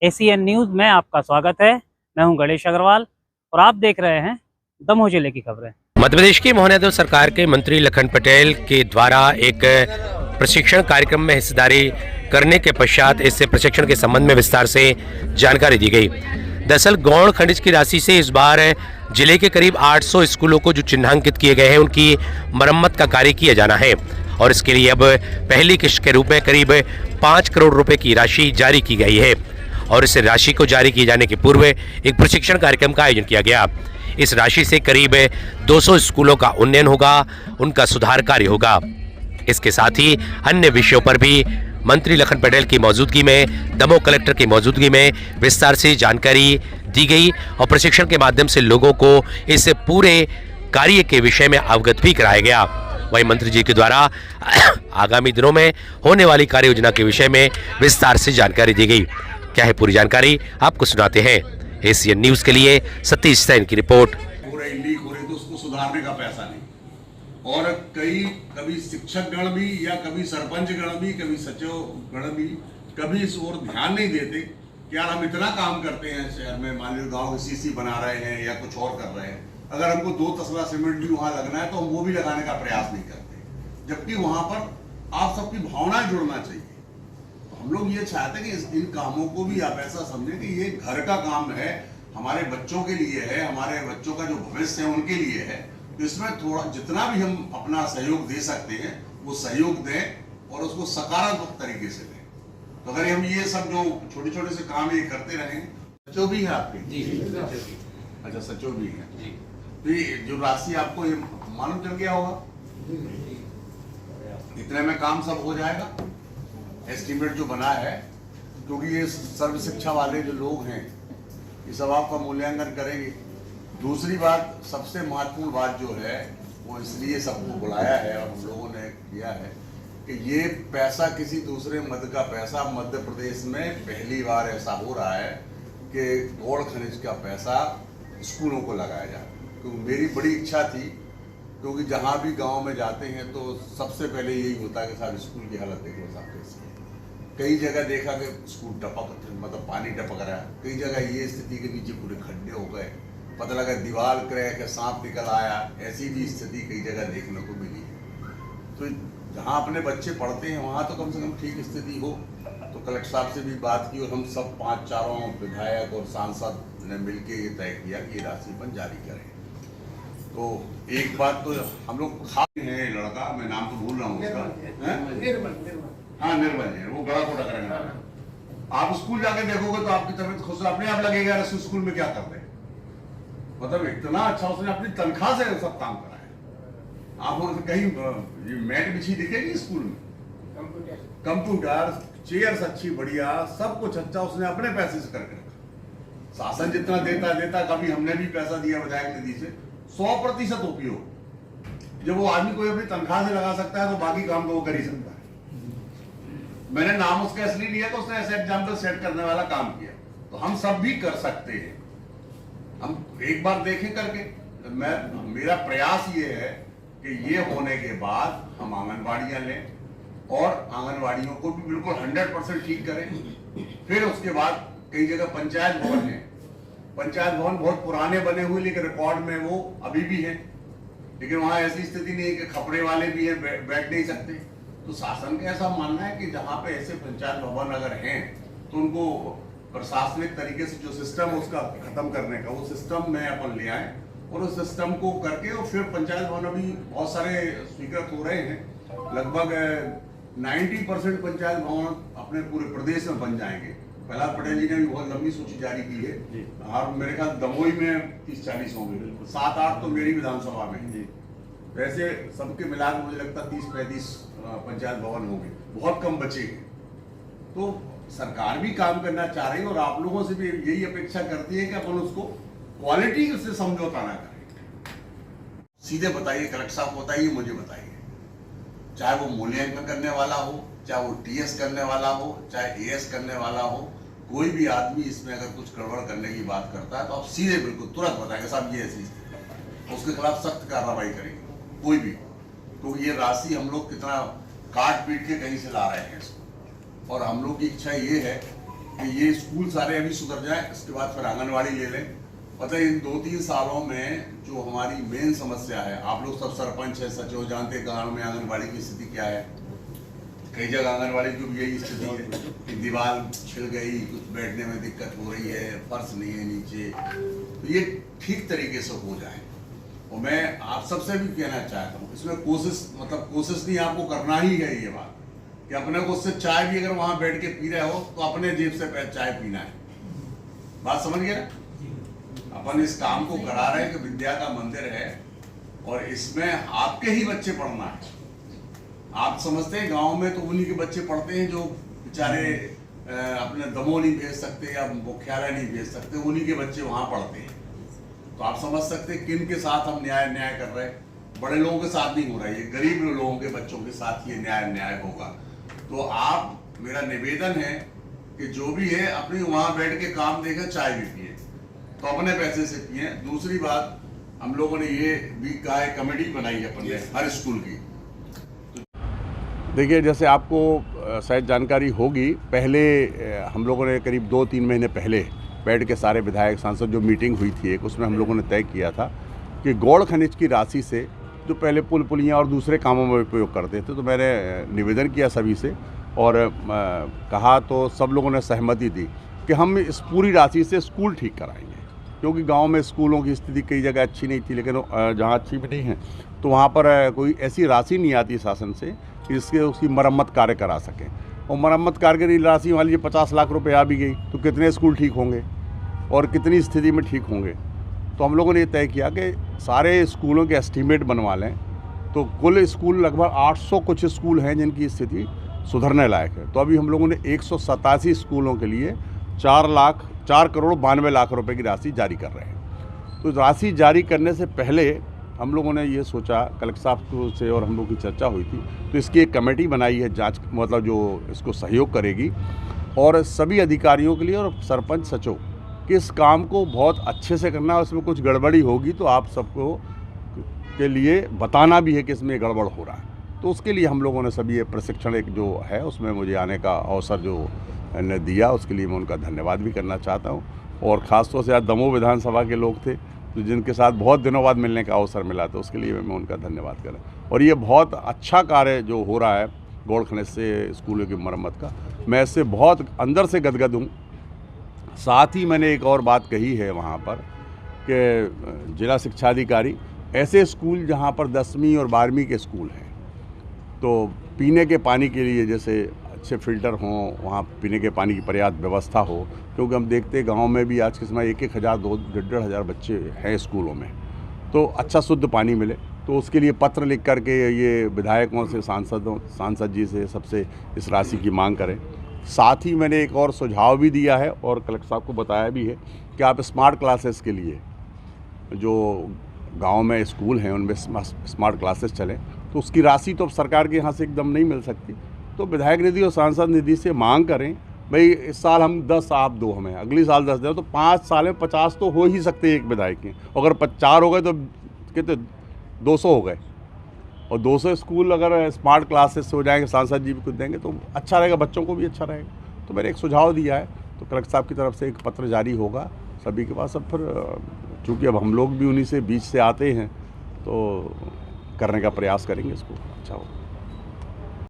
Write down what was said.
ACN news में आपका स्वागत है। मैं हूं गणेश अग्रवाल और आप देख रहे हैं दमोह जिले की खबरें। मध्य प्रदेश की मोहन यादव सरकार के मंत्री लखन पटेल के द्वारा एक प्रशिक्षण कार्यक्रम में हिस्सेदारी करने के पश्चात इससे प्रशिक्षण के संबंध में विस्तार से जानकारी दी गई। दरअसल गौण खनिज की राशि से इस बार जिले के करीब 800 स्कूलों को जो चिन्हांकित किए गए हैं उनकी मरम्मत का कार्य किया जाना है और इसके लिए अब पहली किस्त के रूप में करीब 5 करोड़ रुपए की राशि जारी की गई है और इस राशि को जारी किए जाने के पूर्व एक प्रशिक्षण कार्यक्रम का आयोजन किया गया। इस राशि से करीब 200 स्कूलों का उन्नयन होगा, उनका सुधार कार्य होगा। इसके साथ ही अन्य विषयों पर भी मंत्री लखन पटेल की मौजूदगी में, दमोह कलेक्टर की मौजूदगी में विस्तार से जानकारी दी गई और प्रशिक्षण के माध्यम से लोगों को इस पूरे कार्य के विषय में अवगत भी कराया गया। वहीं मंत्री जी के द्वारा आगामी दिनों में होने वाली कार्य योजना के विषय में विस्तार से जानकारी दी गई। क्या है पूरी जानकारी, आपको सुनाते हैं। एसीएन न्यूज के लिए सतीश सैन की रिपोर्ट। पूरे लीक हो रही तो उसको सुधारने का पैसा नहीं और कभी शिक्षक गण भी या कभी सरपंच गण भी, कभी सचिव गण भी कभी इस ओर ध्यान नहीं देते कि यार हम इतना काम करते हैं शहर में, मान लो गाँव सीसी बना रहे हैं या कुछ और कर रहे हैं, अगर हमको 2 तसला सीमेंट भी वहां लगना है तो हम वो भी लगाने का प्रयास नहीं करते, जबकि वहां पर आप सबकी भावनाएं जुड़ना चाहिए। हम लोग ये चाहते हैं कि इन कामों को भी आप ऐसा समझें कि ये घर का काम है, हमारे बच्चों के लिए है, हमारे बच्चों का जो भविष्य है उनके लिए है। तो इसमें थोड़ा जितना भी हम अपना सहयोग दे सकते हैं वो सहयोग दें और उसको सकारात्मक तरीके से दें। तो अगर हम ये सब जो छोटे छोटे से काम ये करते रहेंगे। सचिव भी है आपके? जी। अच्छा, सचिव भी है। तो ये जो राशि आपको ये मालूम चल गया होगा, इतने में काम सब हो जाएगा। एस्टीमेट जो बना है, क्योंकि ये सर्व शिक्षा वाले जो लोग हैं ये सब आपका मूल्यांकन करेंगे। दूसरी बात, सबसे महत्वपूर्ण बात जो है वो इसलिए सबको बुलाया है और हम लोगों ने किया है कि ये पैसा किसी दूसरे मद का पैसा, मध्य प्रदेश में पहली बार ऐसा हो रहा है कि गौड़ खनिज का पैसा स्कूलों को लगाया जाए। क्योंकि मेरी बड़ी इच्छा थी, क्योंकि जहाँ भी गांव में जाते हैं तो सबसे पहले यही होता है कि साहब स्कूल की हालत देख लो साहब कैसी है। कई जगह देखा कि स्कूल मतलब पानी टपक रहा है, कई जगह ये स्थिति के नीचे पूरे खड्डे हो गए, पता लगा दीवार क्रैक है, सांप निकल आया, ऐसी भी स्थिति कई जगह देखने को मिली है। तो जहाँ अपने बच्चे पढ़ते हैं वहाँ तो कम से कम ठीक स्थिति हो। तो कलेक्टर साहब से भी बात की और हम सब 5-4 विधायक और सांसद ने मिलकर ये तय किया कि ये राशि अपन जारी करें। तो एक बात तो हम लोग खाते हैं, लड़का मैं नाम तो भूल रहा हूँ उसका, हाँ निर्मल है, वो बड़ा कोटा करेंगे। आप स्कूल जाके देखोगे तो आपकी तबीयत खुश अपने आप लगेगा स्कूल में क्या कर रहे हैं। मतलब इतना अच्छा उसने अपनी तनख्वाह से सब काम करा है। आप कहीं मैट बिछी दिखेगी स्कूल में, कंप्यूटर, चेयर्स अच्छी बढ़िया, सब कुछ अच्छा उसने अपने पैसे से करके रखा। शासन जितना देता, कभी हमने भी पैसा दिया विधायक निधि से, 100% उपयोग। जब वो आदमी कोई अपनी तनख्वाह से लगा सकता है तो बाकी काम तो वो कर ही सकता है। मैंने नाम उसका इसलिए लिया तो उसने ऐसे एग्जाम्पल सेट करने वाला काम किया, तो हम सब भी कर सकते हैं। हम एक बार देखें करके। मेरा प्रयास ये है कि ये होने के बाद हम आंगनबाड़ियां लें और आंगनबाड़ियों को भी बिल्कुल 100% ठीक करें। फिर उसके बाद कई जगह पंचायत भवन है, पंचायत भवन बहुत पुराने बने हुए लेकिन रिकॉर्ड में वो अभी भी है, लेकिन वहां ऐसी स्थिति नहीं है कि खपड़े वाले भी है, बैठ नहीं सकते। तो शासन का ऐसा मानना है कि जहां पे ऐसे पंचायत भवन अगर हैं तो उनको प्रशासनिक तरीके से जो सिस्टम है उसका खत्म करने का, वो सिस्टम में अपन ले आए और उस सिस्टम को करके और फिर पंचायत भवन अभी बहुत सारे स्वीकृत हो रहे हैं। लगभग 90% पंचायत भवन अपने पूरे प्रदेश में बन जाएंगे। प्रहलाद पटेल जी ने भी बहुत लंबी सूची जारी की है और मेरे ख्याल दमोही में 30-40 होंगे, 7-8 तो मेरी विधानसभा में है। वैसे सबके मिलाकर मुझे लगता है 30-35 पंचायत भवन होंगे, बहुत कम बचे हैं। तो सरकार भी काम करना चाह रही है और आप लोगों से भी यही अपेक्षा करती है कि अपन उसको क्वालिटी से समझौता ना करें। सीधे बताइए, कलेक्टर साहब बताइए, मुझे बताइए, चाहे वो मूल्यांकन करने वाला हो, चाहे वो टीएस करने वाला हो, चाहे एएस करने वाला हो, कोई भी आदमी इसमें अगर कुछ गड़बड़ करने की बात करता है तो आप सीधे बिल्कुल तुरंत बताएंगे साहब ये ऐसी, उसके खिलाफ सख्त कार्रवाई करेंगे कोई भी। तो ये राशि हम लोग कितना काट पीट के कहीं से ला रहे हैं इसको, और हम लोग की इच्छा ये है कि ये स्कूल सारे अभी सुधर जाए, इसके बाद फिर आंगनवाड़ी ले लें। पता है इन 2-3 सालों में जो हमारी मेन समस्या है, आप लोग सब सरपंच है, सचिव जानते हैं गाँव में आंगनवाड़ी की स्थिति क्या है। कई जगह आंगनवाड़ी की भी यही स्थिति है कि दीवार छिल गई, कुछ बैठने में दिक्कत हो रही है, फर्श नहीं है नीचे। तो ये ठीक तरीके से हो जाए। और मैं आप सबसे भी कहना चाहता हूँ, इसमें कोशिश नहीं, आपको करना ही है ये बात कि अपने को उससे चाय भी अगर वहाँ बैठ के पी रहे हो तो अपने जेब से चाय पीना है। बात समझ गए ना? अपन इस काम को करा रहे हैं कि विद्या का मंदिर है और इसमें आपके ही बच्चे पढ़ना है। आप समझते हैं गांव में तो उन्हीं के बच्चे पढ़ते हैं जो बेचारे अपने दमोह नहीं भेज सकते या मुख्यालय नहीं भेज सकते, उन्हीं के बच्चे वहां पढ़ते हैं। तो आप समझ सकते हैं किन के साथ हम न्याय कर रहे हैं। बड़े लोगों के साथ नहीं हो रहा है, ये गरीब लोगों के बच्चों के साथ ये न्याय होगा। तो आप, मेरा निवेदन है कि जो भी है अपनी वहां बैठ के काम देकर चाय भी पिए, तो अपने पैसे से पिए। दूसरी बात, हम लोगों ने ये भी कहा है, कमेटी बनाई है अपन ने हर स्कूल की। देखिए, जैसे आपको शायद जानकारी होगी, पहले हम लोगों ने करीब 2-3 महीने पहले बैठ के सारे विधायक सांसद जो मीटिंग हुई थी एक, उसमें हम लोगों ने तय किया था कि गौड़ खनिज की राशि से जो पहले पुल पुलियाँ और दूसरे कामों में उपयोग करते थे, तो मैंने निवेदन किया सभी से और कहा, तो सब लोगों ने सहमति दी कि हम इस पूरी राशि से स्कूल ठीक कराएंगे। क्योंकि गांव में स्कूलों की स्थिति कई जगह अच्छी नहीं थी, लेकिन जहां अच्छी भी नहीं है तो वहां पर कोई ऐसी राशि नहीं आती शासन से कि इसके उसकी मरम्मत कार्य करा सकें। और मरम्मत कार्य की राशि मान लीजिए 50 लाख रुपए आ भी गई तो कितने स्कूल ठीक होंगे और कितनी स्थिति में ठीक होंगे। तो हम लोगों ने ये तय किया कि सारे स्कूलों के एस्टीमेट बनवा लें। तो कुल स्कूल लगभग 800 कुछ स्कूल हैं जिनकी स्थिति सुधरने लायक है। तो अभी हम लोगों ने 187 स्कूलों के लिए 4 करोड़ 92 लाख रुपए की राशि जारी कर रहे हैं। तो राशि जारी करने से पहले हम लोगों ने ये सोचा, कलेक्टर साहब से और हम लोग की चर्चा हुई थी, तो इसकी एक कमेटी बनाई है जांच, मतलब जो इसको सहयोग करेगी और सभी अधिकारियों के लिए और सरपंच सचिव कि इस काम को बहुत अच्छे से करना है। उसमें कुछ गड़बड़ी होगी तो आप सबको के लिए बताना भी है कि इसमें गड़बड़ हो रहा है। तो उसके लिए हम लोगों ने सभी ये प्रशिक्षण एक जो है उसमें मुझे आने का अवसर जो ने दिया, उसके लिए मैं उनका धन्यवाद भी करना चाहता हूँ। और ख़ासतौर से आज दमोह विधानसभा के लोग थे तो जिनके साथ बहुत दिनों बाद मिलने का अवसर मिला, तो उसके लिए मैं उनका धन्यवाद करें। और ये बहुत अच्छा कार्य जो हो रहा है गौड़ खनिज से स्कूलों की मरम्मत का, मैं इससे बहुत अंदर से गदगद हूँ। साथ ही मैंने एक और बात कही है वहाँ पर कि जिला शिक्षा अधिकारी, ऐसे स्कूल जहाँ पर 10वीं और 12वीं के स्कूल हैं तो पीने के पानी के लिए जैसे अच्छे फिल्टर हों, वहाँ पीने के पानी की पर्याप्त व्यवस्था हो। क्योंकि हम देखते हैं गांव में भी आज के समय 1,000 2,500 1,500 बच्चे हैं स्कूलों में, तो अच्छा शुद्ध पानी मिले। तो उसके लिए पत्र लिख करके ये विधायकों से, सांसद जी से सबसे इस राशि की मांग करें। साथ ही मैंने एक और सुझाव भी दिया है और कलेक्टर साहब को बताया भी है कि आप स्मार्ट क्लासेस के लिए जो गाँव में स्कूल हैं उनमें स्मार्ट क्लासेस चलें, तो उसकी राशि तो अब सरकार के यहाँ से एकदम नहीं मिल सकती। तो विधायक निधि और सांसद निधि से मांग करें, भाई इस साल हम 10 आप दो, हमें अगली साल 10 दे, तो 5 साल में 50 तो हो ही सकते हैं एक विधायक के। अगर 4 हो गए तो कितने 200 हो गए, और 200 स्कूल अगर स्मार्ट क्लासेस हो जाएंगे, सांसद जी भी कुछ देंगे तो अच्छा रहेगा, बच्चों को भी अच्छा रहेगा। तो मैंने एक सुझाव दिया है, तो कलेक्टर साहब की तरफ से एक पत्र जारी होगा सभी के पास। अब फिर चूँकि अब हम लोग भी उन्हीं से बीच से आते हैं तो करने का प्रयास करेंगे, इसको अच्छा हो।